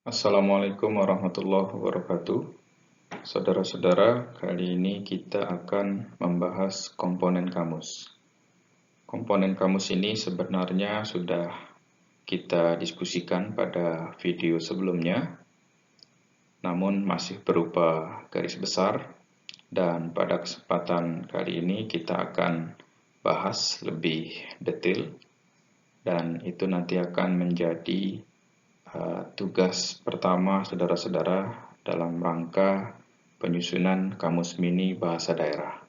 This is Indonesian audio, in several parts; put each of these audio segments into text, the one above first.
Assalamualaikum warahmatullahi wabarakatuh. Saudara-saudara, kali ini kita akan membahas komponen kamus. Komponen kamus ini sebenarnya sudah kita diskusikan pada video sebelumnya, namun masih berupa garis besar, dan pada kesempatan kali ini kita akan bahas lebih detail, dan itu nanti akan menjadi tugas pertama saudara-saudara dalam rangka penyusunan kamus mini bahasa daerah.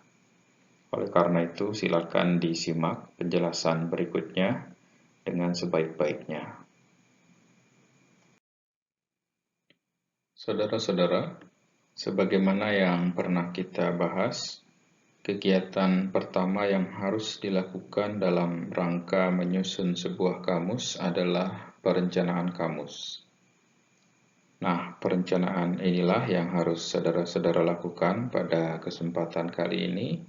Oleh karena itu, silakan disimak penjelasan berikutnya dengan sebaik-baiknya. Saudara-saudara, sebagaimana yang pernah kita bahas, kegiatan pertama yang harus dilakukan dalam rangka menyusun sebuah kamus adalah perencanaan kamus. Nah, perencanaan inilah yang harus saudara-saudara lakukan pada kesempatan kali ini.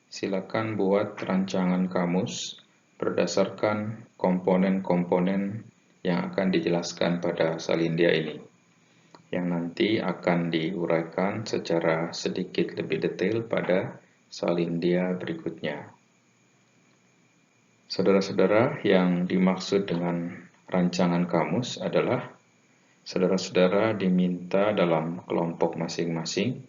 Silakan buat rancangan kamus berdasarkan komponen-komponen yang akan dijelaskan pada salindia ini, yang nanti akan diuraikan secara sedikit lebih detail pada salindia berikutnya. Saudara-saudara, yang dimaksud dengan rancangan kamus adalah saudara-saudara diminta dalam kelompok masing-masing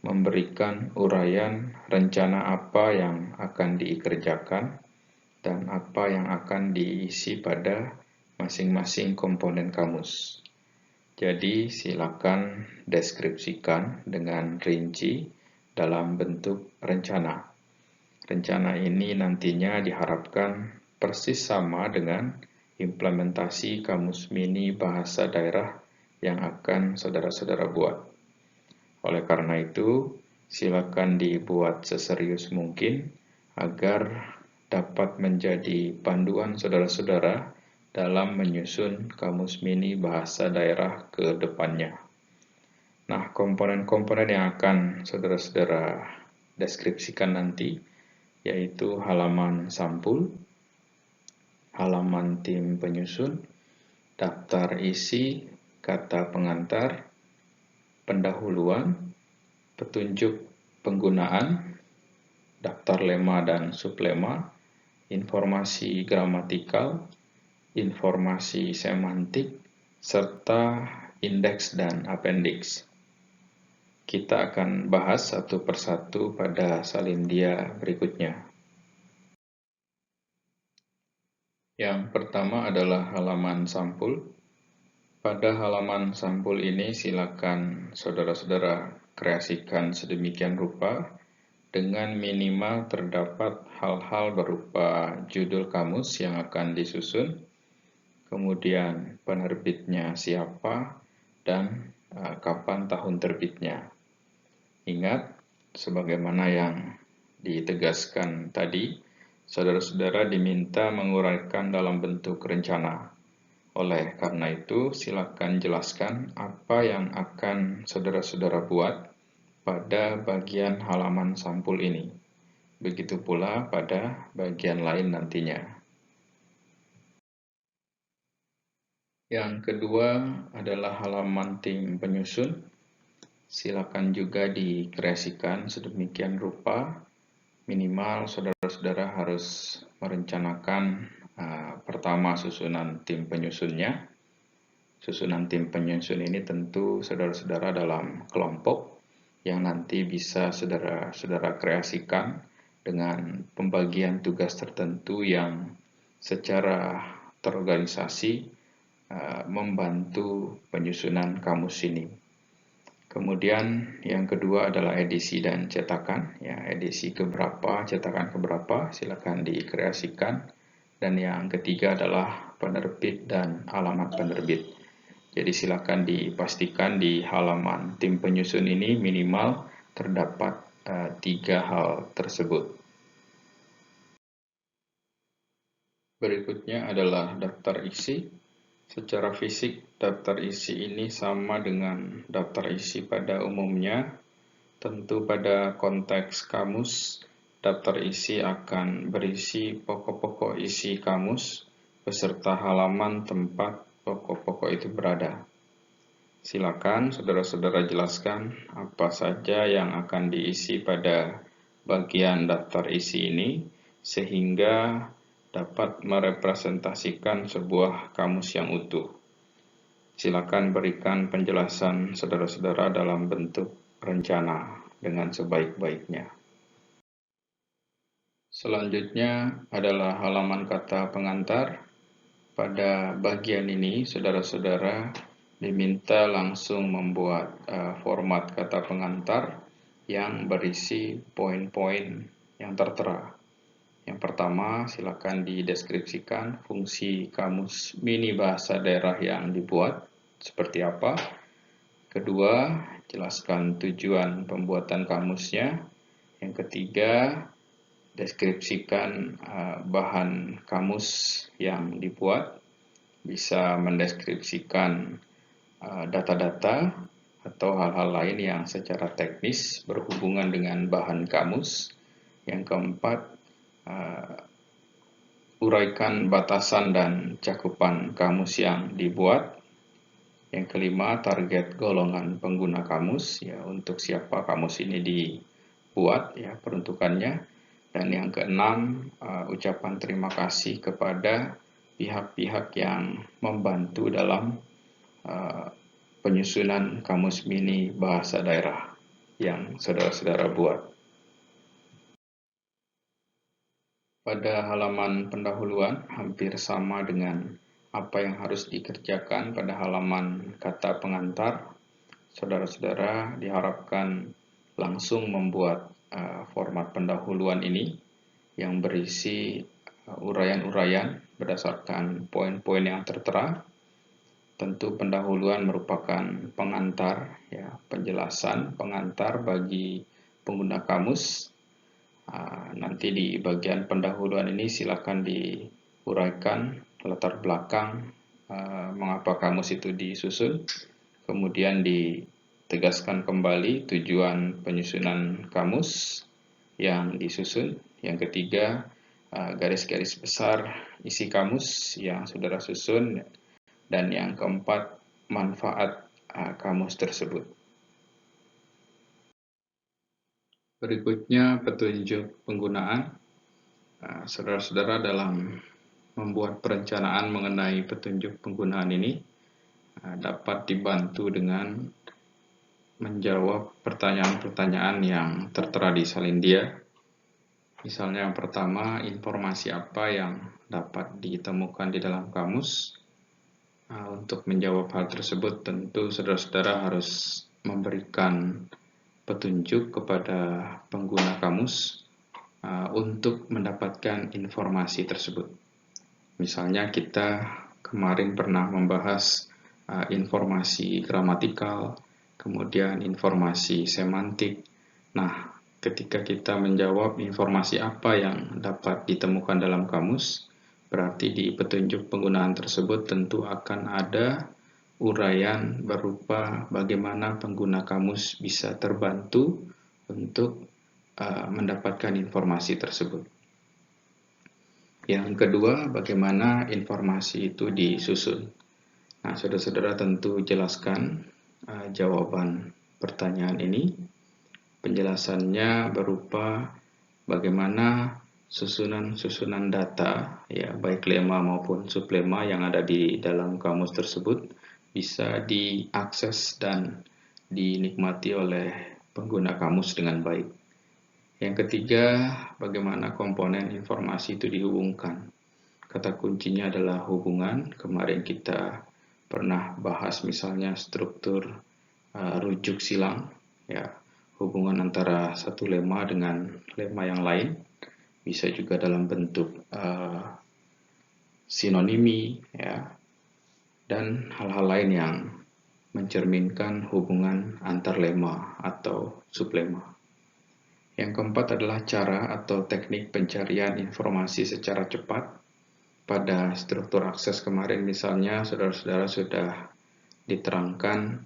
memberikan uraian rencana apa yang akan dikerjakan dan apa yang akan diisi pada masing-masing komponen kamus. Jadi silakan deskripsikan dengan rinci dalam bentuk rencana. Rencana ini nantinya diharapkan persis sama dengan implementasi kamus mini bahasa daerah yang akan saudara-saudara buat. Oleh karena itu, silakan dibuat seserius mungkin agar dapat menjadi panduan saudara-saudara dalam menyusun kamus mini bahasa daerah ke depannya. Nah, komponen-komponen yang akan saudara-saudara deskripsikan nanti yaitu halaman sampul, halaman tim penyusun, daftar isi, kata pengantar, pendahuluan, petunjuk penggunaan, daftar lema dan sublema, informasi gramatikal, informasi semantik, serta indeks dan appendix. Kita akan bahas satu persatu pada salindia berikutnya. Yang pertama adalah halaman sampul. Pada halaman sampul ini silakan saudara-saudara kreasikan sedemikian rupa dengan minimal terdapat hal-hal berupa judul kamus yang akan disusun, kemudian penerbitnya siapa, dan kapan tahun terbitnya. Ingat, sebagaimana yang ditegaskan tadi, saudara-saudara diminta menguraikan dalam bentuk rencana. Oleh karena itu, silakan jelaskan apa yang akan saudara-saudara buat pada bagian halaman sampul ini. Begitu pula pada bagian lain nantinya. Yang kedua adalah halaman tim penyusun. Silakan juga dikreasikan sedemikian rupa. Minimal saudara-saudara harus merencanakan pertama susunan tim penyusunnya. Susunan tim penyusun ini tentu saudara-saudara dalam kelompok yang nanti bisa saudara kreasikan dengan pembagian tugas tertentu yang secara terorganisasi membantu penyusunan kamus ini. Kemudian yang kedua adalah edisi dan cetakan. Ya, edisi keberapa, cetakan keberapa, silakan dikreasikan. Dan yang ketiga adalah penerbit dan alamat penerbit. Jadi silakan dipastikan di halaman tim penyusun ini minimal terdapat 3 hal tersebut. Berikutnya adalah daftar isi. Secara fisik, daftar isi ini sama dengan daftar isi pada umumnya. Tentu pada konteks kamus, daftar isi akan berisi pokok-pokok isi kamus beserta halaman tempat pokok-pokok itu berada. Silakan saudara-saudara jelaskan apa saja yang akan diisi pada bagian daftar isi ini sehingga dapat merepresentasikan sebuah kamus yang utuh. Silakan berikan penjelasan saudara-saudara dalam bentuk rencana dengan sebaik-baiknya. Selanjutnya adalah halaman kata pengantar. Pada bagian ini, saudara-saudara diminta langsung membuat format kata pengantar yang berisi poin-poin yang tertera. Yang pertama, silakan dideskripsikan fungsi kamus mini bahasa daerah yang dibuat seperti apa. Kedua, jelaskan tujuan pembuatan kamusnya. Yang ketiga, deskripsikan bahan kamus yang dibuat. Bisa mendeskripsikan data-data atau hal-hal lain yang secara teknis berhubungan dengan bahan kamus. Yang keempat, uraikan batasan dan cakupan kamus yang dibuat. Yang kelima, target golongan pengguna kamus, ya, untuk siapa kamus ini dibuat, ya, peruntukannya. Dan yang keenam, ucapan terima kasih kepada pihak-pihak yang membantu dalam penyusunan kamus mini bahasa daerah yang saudara-saudara buat. Pada halaman pendahuluan hampir sama dengan apa yang harus dikerjakan pada halaman kata pengantar. Saudara-saudara diharapkan langsung membuat format pendahuluan ini yang berisi uraian-uraian berdasarkan poin-poin yang tertera. Tentu pendahuluan merupakan pengantar, ya, penjelasan pengantar bagi pengguna kamus. Nanti di bagian pendahuluan ini silakan diuraikan latar belakang mengapa kamus itu disusun, kemudian ditegaskan kembali tujuan penyusunan kamus yang disusun. Yang ketiga, garis-garis besar isi kamus yang saudara susun. Dan yang keempat, manfaat kamus tersebut. Berikutnya, petunjuk penggunaan. Saudara-saudara dalam membuat perencanaan mengenai petunjuk penggunaan ini dapat dibantu dengan menjawab pertanyaan-pertanyaan yang tertera di salindia. Misalnya yang pertama, informasi apa yang dapat ditemukan di dalam kamus. Untuk menjawab hal tersebut, tentu saudara-saudara harus memberikan petunjuk kepada pengguna kamus untuk mendapatkan informasi tersebut. Misalnya kita kemarin pernah membahas informasi gramatikal, kemudian informasi semantik. Nah, ketika kita menjawab informasi apa yang dapat ditemukan dalam kamus, berarti di petunjuk penggunaan tersebut tentu akan ada uraian berupa bagaimana pengguna kamus bisa terbantu untuk mendapatkan informasi tersebut. Yang kedua, bagaimana informasi itu disusun. Nah, saudara-saudara tentu jelaskan jawaban pertanyaan ini. Penjelasannya berupa bagaimana susunan data, ya, baik lema maupun sublema yang ada di dalam kamus tersebut bisa diakses dan dinikmati oleh pengguna kamus dengan baik. Yang ketiga, bagaimana komponen informasi itu dihubungkan. Kata kuncinya adalah hubungan. Kemarin kita pernah bahas misalnya struktur rujuk silang, ya, hubungan antara satu lema dengan lema yang lain. Bisa juga dalam bentuk sinonimi, ya, dan hal-hal lain yang mencerminkan hubungan antar lema atau sublema. Yang keempat adalah cara atau teknik pencarian informasi secara cepat. Pada struktur akses kemarin misalnya saudara-saudara sudah diterangkan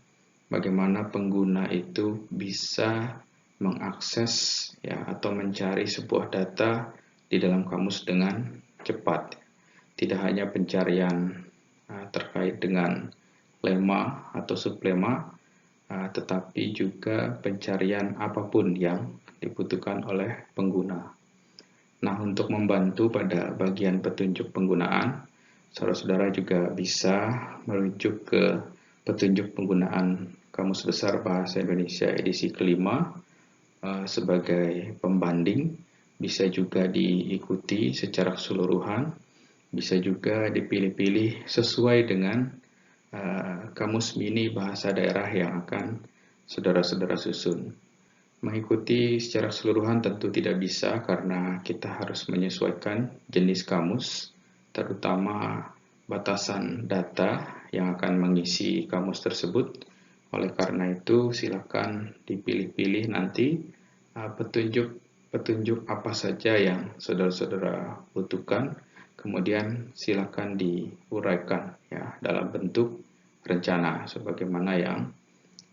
bagaimana pengguna itu bisa mengakses, ya, atau mencari sebuah data di dalam kamus dengan cepat. Tidak hanya pencarian terkait dengan lema atau sublema, tetapi juga pencarian apapun yang dibutuhkan oleh pengguna. Nah, untuk membantu pada bagian petunjuk penggunaan, saudara-saudara juga bisa merujuk ke petunjuk penggunaan Kamus Besar Bahasa Indonesia edisi kelima sebagai pembanding. Bisa juga diikuti secara keseluruhan, bisa juga dipilih-pilih sesuai dengan kamus mini bahasa daerah yang akan saudara-saudara susun. Mengikuti secara keseluruhan tentu tidak bisa karena kita harus menyesuaikan jenis kamus, terutama batasan data yang akan mengisi kamus tersebut. Oleh karena itu, silakan dipilih-pilih nanti petunjuk apa saja yang saudara-saudara butuhkan, kemudian silakan diuraikan ya dalam bentuk rencana sebagaimana yang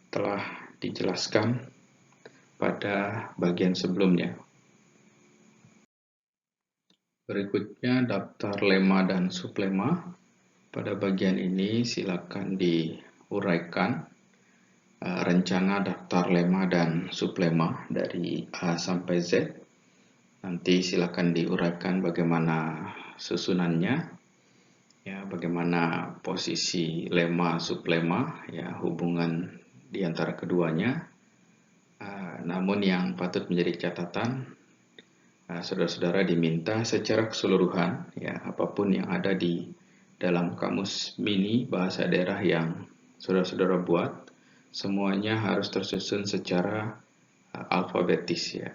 telah dijelaskan pada bagian sebelumnya. Berikutnya daftar lema dan sublema. Pada bagian ini silakan diuraikan rencana daftar lema dan sublema dari A sampai Z. Nanti silakan diuraikan bagaimana susunannya, ya, bagaimana posisi lema sublema, ya, hubungan di antara keduanya. Namun yang patut menjadi catatan, saudara-saudara diminta secara keseluruhan, ya, apapun yang ada di dalam kamus mini bahasa daerah yang saudara-saudara buat, semuanya harus tersusun secara alfabetis, ya,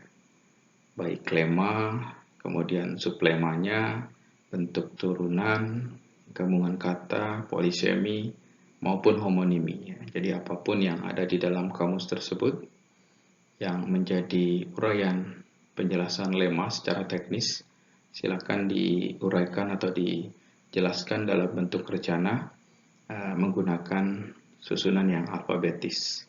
baik lema, kemudian sublemanya, bentuk turunan, gabungan kata, polisemi, maupun homonimi. Ya. Jadi apapun yang ada di dalam kamus tersebut yang menjadi uraian penjelasan lema secara teknis, silakan diuraikan atau dijelaskan dalam bentuk rencana menggunakan susunan yang alfabetis.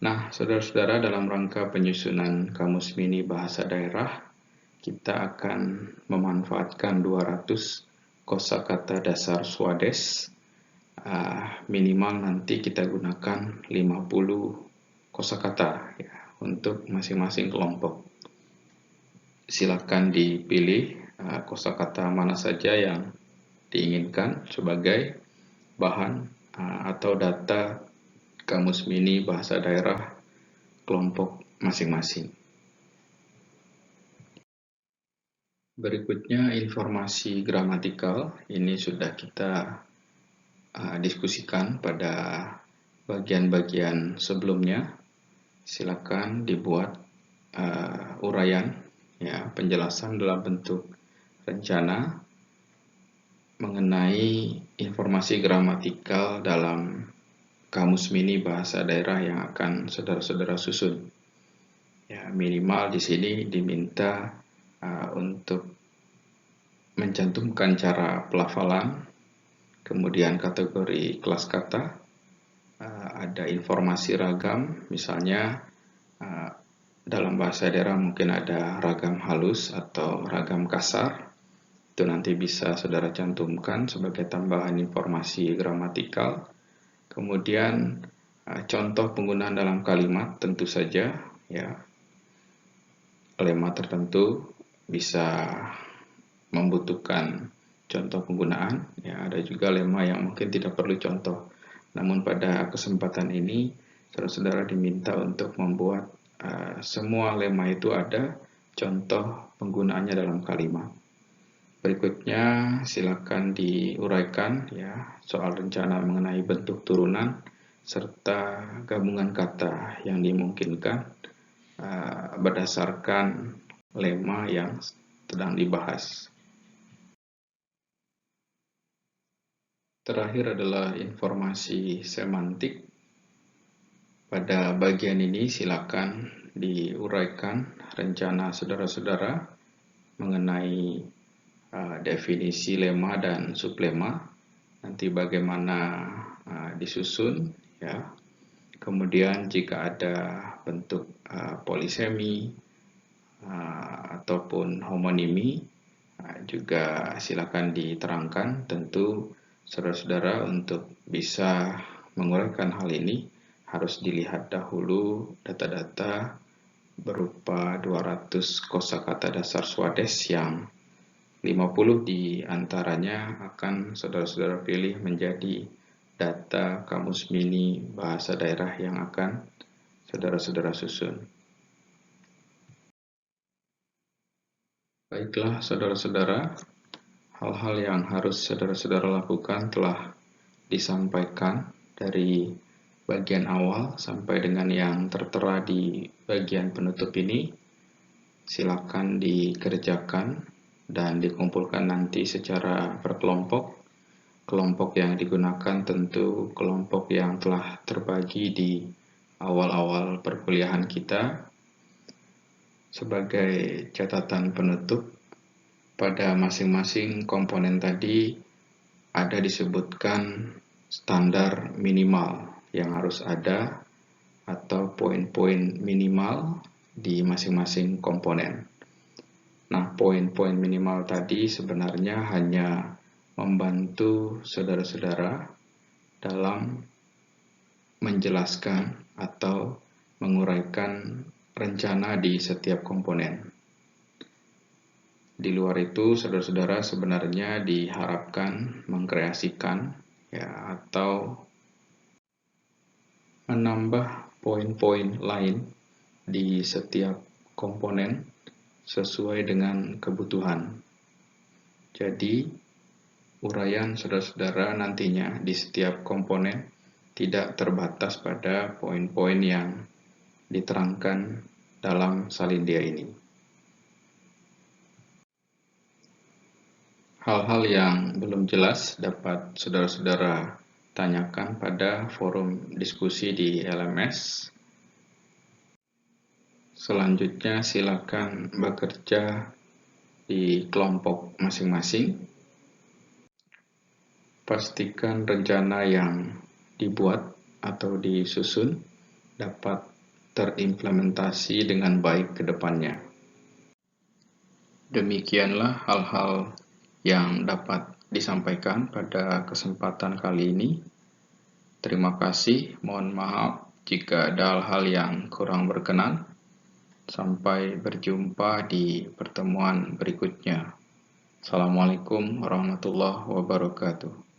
Nah, saudara-saudara, dalam rangka penyusunan kamus mini bahasa daerah, kita akan memanfaatkan 200 kosakata dasar Swades. Minimal nanti kita gunakan 50 kosakata ya, untuk masing-masing kelompok. Silakan dipilih kosakata mana saja yang diinginkan sebagai bahan atau data kamus mini bahasa daerah kelompok masing-masing. Berikutnya informasi gramatikal. Ini sudah kita diskusikan pada bagian-bagian sebelumnya. Silakan dibuat uraian, ya, penjelasan dalam bentuk rencana mengenai informasi gramatikal dalam kamus mini bahasa daerah yang akan saudara-saudara susun. Ya, minimal di sini diminta untuk mencantumkan cara pelafalan, kemudian kategori kelas kata, ada informasi ragam, misalnya dalam bahasa daerah mungkin ada ragam halus atau ragam kasar. Itu nanti bisa saudara cantumkan sebagai tambahan informasi gramatikal. Kemudian contoh penggunaan dalam kalimat tentu saja, ya, lema tertentu bisa membutuhkan contoh penggunaan, ya, ada juga lema yang mungkin tidak perlu contoh. Namun pada kesempatan ini saudara-saudara diminta untuk membuat semua lema itu ada contoh penggunaannya dalam kalimat. Berikutnya silakan diuraikan, ya, soal rencana mengenai bentuk turunan serta gabungan kata yang dimungkinkan berdasarkan lema yang sedang dibahas. Terakhir adalah informasi semantik. Pada bagian ini silakan diuraikan rencana saudara-saudara mengenai definisi lema dan sublema, nanti bagaimana disusun, ya. Kemudian jika ada bentuk polisemi ataupun homonimi, juga silakan diterangkan. Tentu saudara-saudara untuk bisa menguraikan hal ini harus dilihat dahulu data-data berupa 200 kosakata dasar Swades yang 50 di antaranya akan saudara-saudara pilih menjadi data kamus mini bahasa daerah yang akan saudara-saudara susun. Baiklah saudara-saudara, hal-hal yang harus saudara-saudara lakukan telah disampaikan dari bagian awal sampai dengan yang tertera di bagian penutup ini. Silakan dikerjakan dan dikumpulkan nanti secara berkelompok. Kelompok yang digunakan tentu kelompok yang telah terbagi di awal-awal perkuliahan kita. Sebagai catatan penutup, pada masing-masing komponen tadi ada disebutkan standar minimal yang harus ada atau poin-poin minimal di masing-masing komponen. Nah, poin-poin minimal tadi sebenarnya hanya membantu saudara-saudara dalam menjelaskan atau menguraikan rencana di setiap komponen. Di luar itu, saudara-saudara sebenarnya diharapkan mengkreasikan atau menambah poin-poin lain di setiap komponen sesuai dengan kebutuhan. Jadi, uraian saudara-saudara nantinya di setiap komponen tidak terbatas pada poin-poin yang diterangkan dalam salindia ini. Hal-hal yang belum jelas dapat saudara-saudara tanyakan pada forum diskusi di LMS. Selanjutnya silakan bekerja di kelompok masing-masing. Pastikan rencana yang dibuat atau disusun dapat terimplementasi dengan baik ke depannya. Demikianlah hal-hal yang dapat disampaikan pada kesempatan kali ini. Terima kasih, mohon maaf jika ada hal-hal yang kurang berkenan. Sampai berjumpa di pertemuan berikutnya. Assalamualaikum warahmatullahi wabarakatuh.